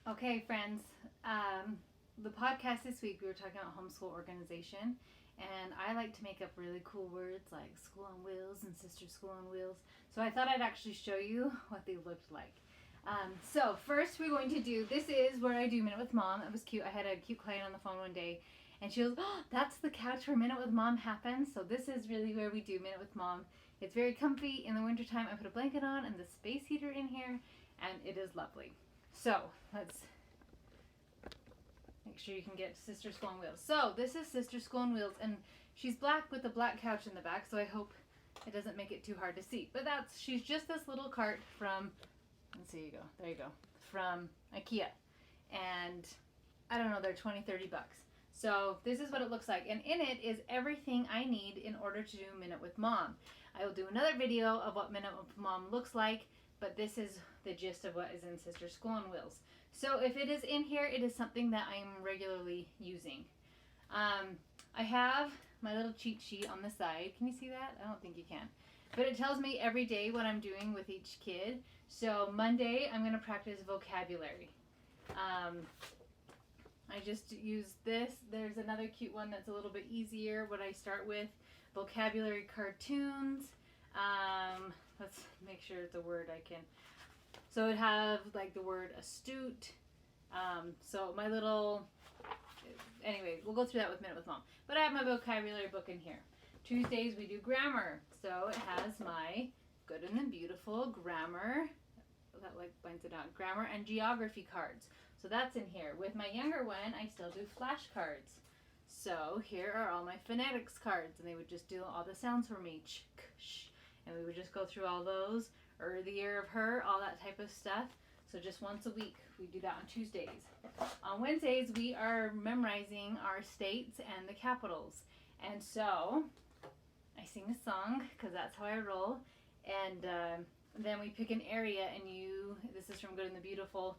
Okay, friends, the podcast this week we were talking about homeschool organization, and I like to make up really cool words like school on wheels and sister school on wheels. So I thought I'd actually show you what they looked like. So first we're going to do, this is where I do Minute with Mom. It was cute. I had a cute client on the phone one day and she goes, oh, that's the couch where Minute with Mom happens. So this is really where we do Minute with Mom. It's very comfy. In the wintertime I put a blanket on and the space heater in here and it is lovely. So let's make sure you can get Sister School on Wheels. So this is Sister School on Wheels, and she's black with a black couch in the back, so I hope it doesn't make it too hard to see. But she's just this little cart from, let's see, there you go, from IKEA. And I don't know, they're 20-30 bucks. So this is what it looks like, and in it is everything I need in order to do Minute with Mom. I will do another video of what Minute with Mom looks like, but this is the gist of what is in Sister School on Wheels. So if it is in here, it is something that I'm regularly using. I have my little cheat sheet on the side. Can you see that? I don't think you can. But it tells me every day what I'm doing with each kid. So Monday, I'm going to practice vocabulary. I just use this. There's another cute one that's a little bit easier. What I start with, vocabulary cartoons. Let's make sure it's a word I can. So it have like the word astute. So my little, anyway, we'll go through that with Minute with Mom. But I have my vocabulary book in here. Tuesdays we do grammar. So it has my Good and the Beautiful grammar. That like binds it out. Grammar and geography cards. So that's in here. With my younger one, I still do flashcards. So here are all my phonetics cards, and they would just do all the sounds for me. Ch, k, sh. And we would just go through all those, or the year of her, all that type of stuff. So just once a week, we do that on Tuesdays. On Wednesdays, we are memorizing our states and the capitals. And so I sing a song, because that's how I roll. And then we pick an area, and this is from Good and the Beautiful,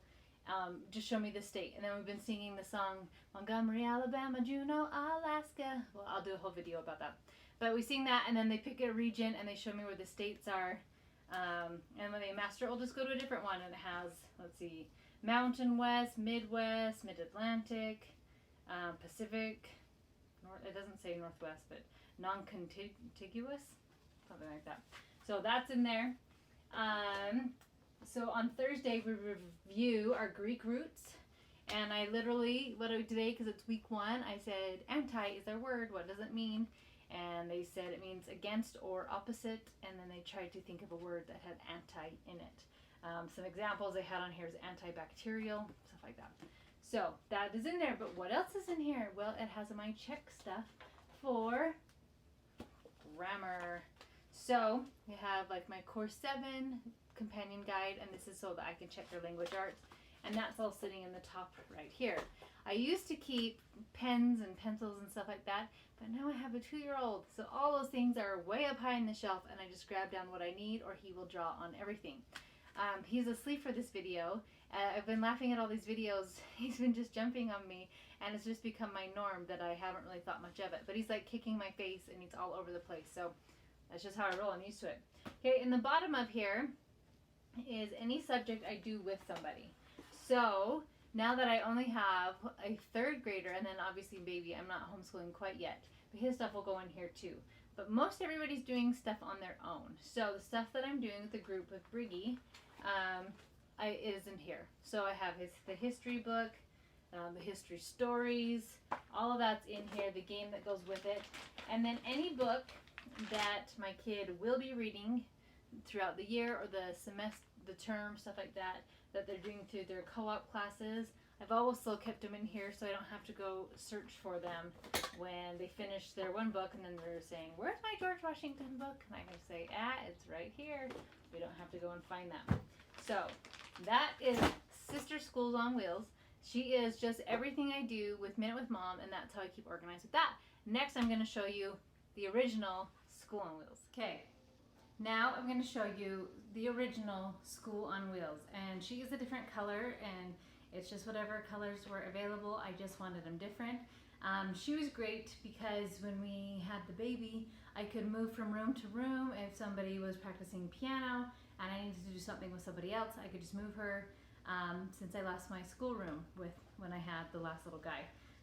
just show me the state. And then we've been singing the song Montgomery, Alabama, Juneau, Alaska. Well, I'll do a whole video about that. But we sing that, and then they pick a region and they show me where the states are. And when they master, we'll just go to a different one, and it has, let's see, Mountain West, Midwest, Mid-Atlantic, Pacific, it doesn't say Northwest, but non-contiguous, something like that. So that's in there. So on Thursday we review our Greek roots, and I literally, what I did today, because it's week 1, I said anti is our word, what does it mean? And they said it means against or opposite, and then they tried to think of a word that had anti in it. Some examples they had on here is antibacterial, stuff like that. So that is in there, but what else is in here? Well, it has my check stuff for grammar. So you have like my Course 7 companion guide, and this is so that I can check their language arts, and that's all sitting in the top right here. I used to keep pens and pencils and stuff like that, but now I have a 2-year-old, so all those things are way up high in the shelf, and I just grab down what I need, or he will draw on everything. He's asleep for this video. I've been laughing at all these videos. He's been just jumping on me, and it's just become my norm that I haven't really thought much of it. But he's like kicking my face, and he's all over the place, so that's just how I roll. I'm used to it. Okay, in the bottom of here is any subject I do with somebody. So now that I only have a 3rd grader, and then obviously baby, I'm not homeschooling quite yet, but his stuff will go in here too. But most everybody's doing stuff on their own. So the stuff that I'm doing with the group with Briggy is in here. So I have the history book, the history stories, all of that's in here, the game that goes with it, and then any book that my kid will be reading throughout the year or the semester, the term, stuff like that, that they're doing through their co-op classes. I've also kept them in here so I don't have to go search for them when they finish their one book and then they're saying, where's my George Washington book? And I can say, it's right here. We don't have to go and find that. So that is Sister Schools on Wheels. She is just everything I do with Minute with Mom, and that's how I keep organized with that. Next, I'm going to show you the original School on Wheels. Okay. Now I'm going to show you the original School on Wheels, and she is a different color, and it's just whatever colors were available. I just wanted them different. She was great because when we had the baby, I could move from room to room. If somebody was practicing piano and I needed to do something with somebody else, I could just move her. since I lost my schoolroom when I had the last little guy.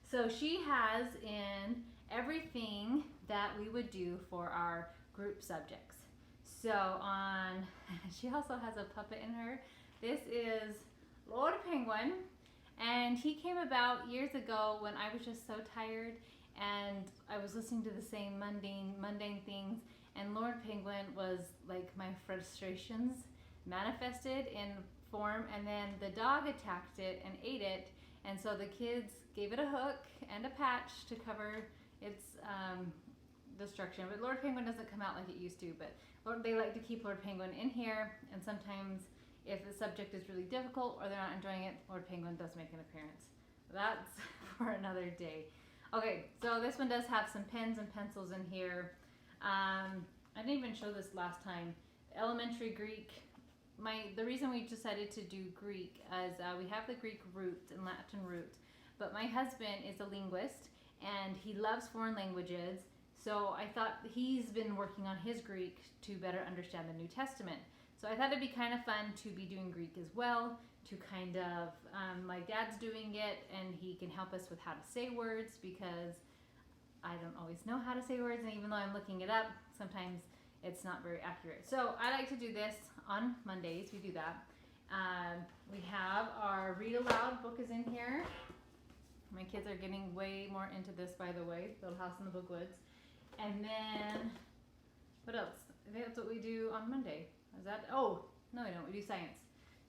So she has in everything that we would do for our group subjects. So she also has a puppet in her. This is Lord Penguin, and he came about years ago when I was just so tired and I was listening to the same mundane things, and Lord Penguin was like my frustrations manifested in form, and then the dog attacked it and ate it, and so the kids gave it a hook and a patch to cover its destruction. But Lord Penguin doesn't come out like it used to, but they like to keep Lord Penguin in here, and sometimes if the subject is really difficult or they're not enjoying it, Lord Penguin does make an appearance. That's for another day. Okay, so this one does have some pens and pencils in here. I didn't even show this last time. Elementary Greek. The reason we decided to do Greek is we have the Greek roots and Latin roots, but my husband is a linguist and he loves foreign languages. So I thought he's been working on his Greek to better understand the New Testament. So I thought it'd be kind of fun to be doing Greek as well, to kind of, my dad's doing it and he can help us with how to say words, because I don't always know how to say words, and even though I'm looking it up, sometimes it's not very accurate. So I like to do this on Mondays. We do that. We have our read aloud book is in here. My kids are getting way more into this, by the way, Little House in the Bookwoods. And then, what else? I think that's what we do on Monday. Is that? Oh, no, we don't. We do science.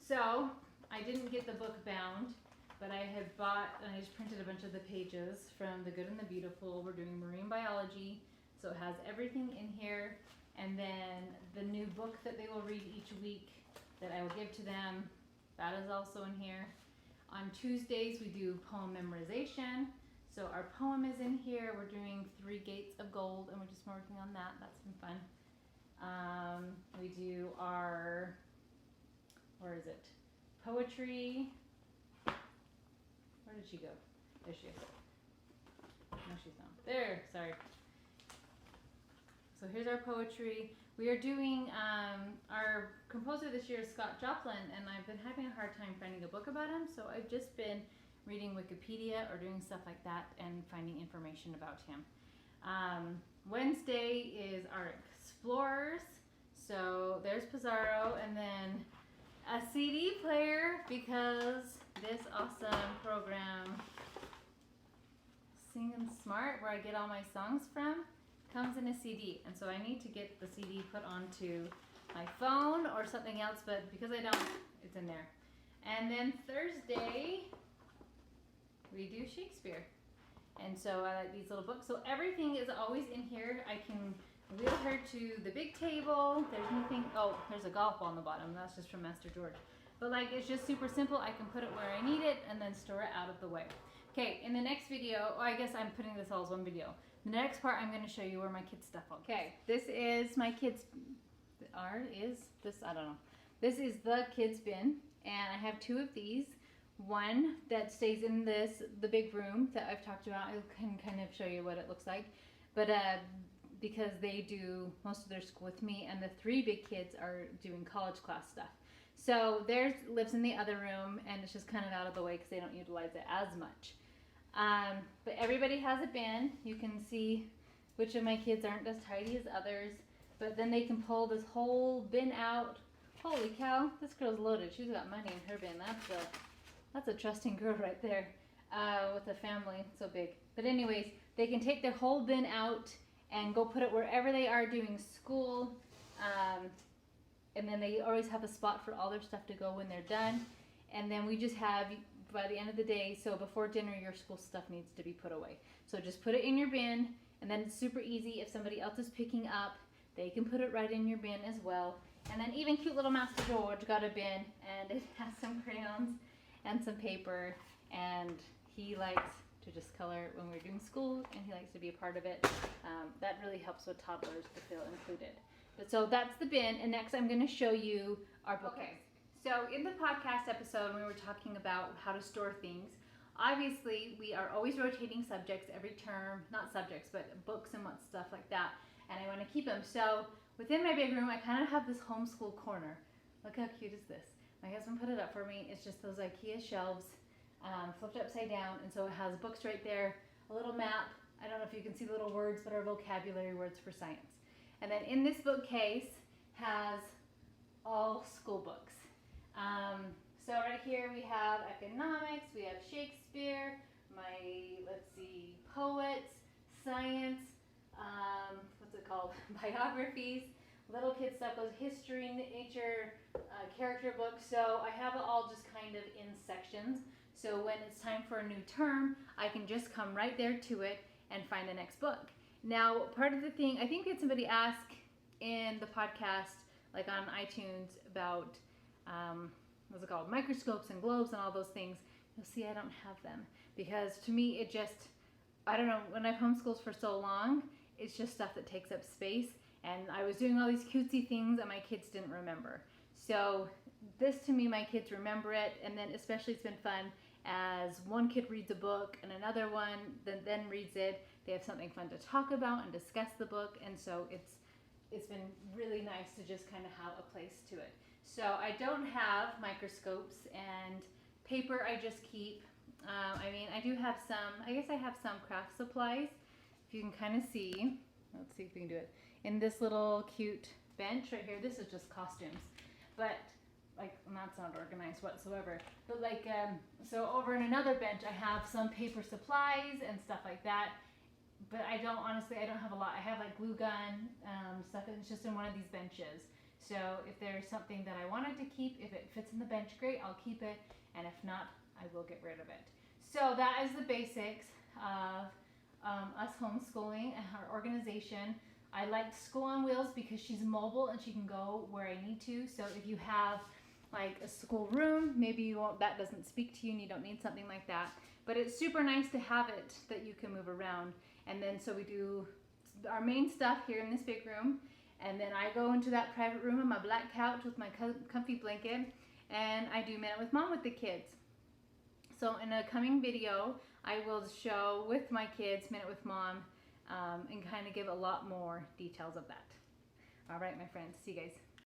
So I didn't get the book bound, but I had bought, and I just printed a bunch of the pages from The Good and the Beautiful. We're doing marine biology, so it has everything in here. And then the new book that they will read each week that I will give to them, that is also in here. On Tuesdays, we do poem memorization. So our poem is in here. We're doing 3 Gates of Gold, and we're just working on that. That's been fun. We do our, where is it? Poetry. Where did she go? There she is. No, she's not. There, sorry. So here's our poetry. We are doing, our composer this year is Scott Joplin, and I've been having a hard time finding a book about him, so I've just been reading Wikipedia or doing stuff like that and finding information about him. Wednesday is our Explorers. So there's Pizarro, and then a CD player, because this awesome program, Singin' Smart, where I get all my songs from, comes in a CD. And so I need to get the CD put onto my phone or something else, but because I don't, it's in there. And then Thursday, we do Shakespeare. And so I like these little books. So everything is always in here. I can wheel her to the big table. There's nothing, oh, there's a golf ball on the bottom. That's just from Master George. But like, it's just super simple. I can put it where I need it and then store it out of the way. Okay, in the next video, I guess I'm putting this all as one video. The next part, I'm going to show you where my kids' stuff all goes. Okay, this is my kids' I don't know. This is the kids' bin, and I have 2 of these. One that stays in the big room that I've talked about. I can kind of show you what it looks like. But because they do most of their school with me, and the 3 big kids are doing college class stuff. So theirs lives in the other room, and it's just kind of out of the way because they don't utilize it as much. But everybody has a bin. You can see which of my kids aren't as tidy as others. But then they can pull this whole bin out. Holy cow, this girl's loaded. She's got money in her bin. That's a trusting girl right there, with a family so big. But anyways, they can take their whole bin out and go put it wherever they are doing school. And then they always have a spot for all their stuff to go when they're done. And then we just have, by the end of the day, so before dinner, your school stuff needs to be put away. So just put it in your bin, and then it's super easy. If somebody else is picking up, they can put it right in your bin as well. And then even cute little Master George got a bin, and it has some crayons and some paper, and he likes to just color when we're doing school, and he likes to be a part of it. That really helps with toddlers to feel included. But so that's the bin, and next I'm going to show you our bookcase. Okay. So in the podcast episode, when we were talking about how to store things, obviously we are always rotating subjects every term, not subjects, but books and what stuff like that, and I want to keep them. So within my big room, I kind of have this homeschool corner. Look how cute is this? My husband put it up for me. It's just those IKEA shelves flipped upside down, and so it has books right there, a little map. I don't know if you can see the little words, but are vocabulary words for science. And then in this bookcase has all school books. So right here we have economics, we have Shakespeare, let's see, poets, science, what's it called, biographies, little kid stuff, goes history, nature, character books. So I have it all just kind of in sections. So when it's time for a new term, I can just come right there to it and find the next book. Now, part of the thing, I think we had somebody ask in the podcast, like on iTunes, about, what's it called, microscopes and globes and all those things. You'll see I don't have them because to me it just, I don't know, when I've homeschooled for so long, it's just stuff that takes up space. And I was doing all these cutesy things and my kids didn't remember. So this, to me, my kids remember it. And then especially it's been fun as one kid reads a book and another one then reads it. They have something fun to talk about and discuss the book. And so it's been really nice to just kind of have a place to it. So I don't have microscopes, and paper I just keep. I mean, I do have some, I guess I have some craft supplies. If you can kind of see, let's see if we can do it. In this little cute bench right here, this is just costumes. But like, that's not organized whatsoever. But like, so over in another bench, I have some paper supplies and stuff like that. But I don't, honestly, I don't have a lot. I have like glue gun, stuff, and it's just in one of these benches. So if there's something that I wanted to keep, if it fits in the bench, great, I'll keep it. And if not, I will get rid of it. So that is the basics of us homeschooling and our organization. I like School on Wheels because she's mobile and she can go where I need to. So if you have like a school room, maybe you won't, that doesn't speak to you and you don't need something like that. But it's super nice to have it that you can move around. And then so we do our main stuff here in this big room. And then I go into that private room on my black couch with my comfy blanket, and I do Minute with Mom with the kids. So in a coming video, I will show with my kids Minute with Mom and kind of give a lot more details of that. All right, my friends. See you guys.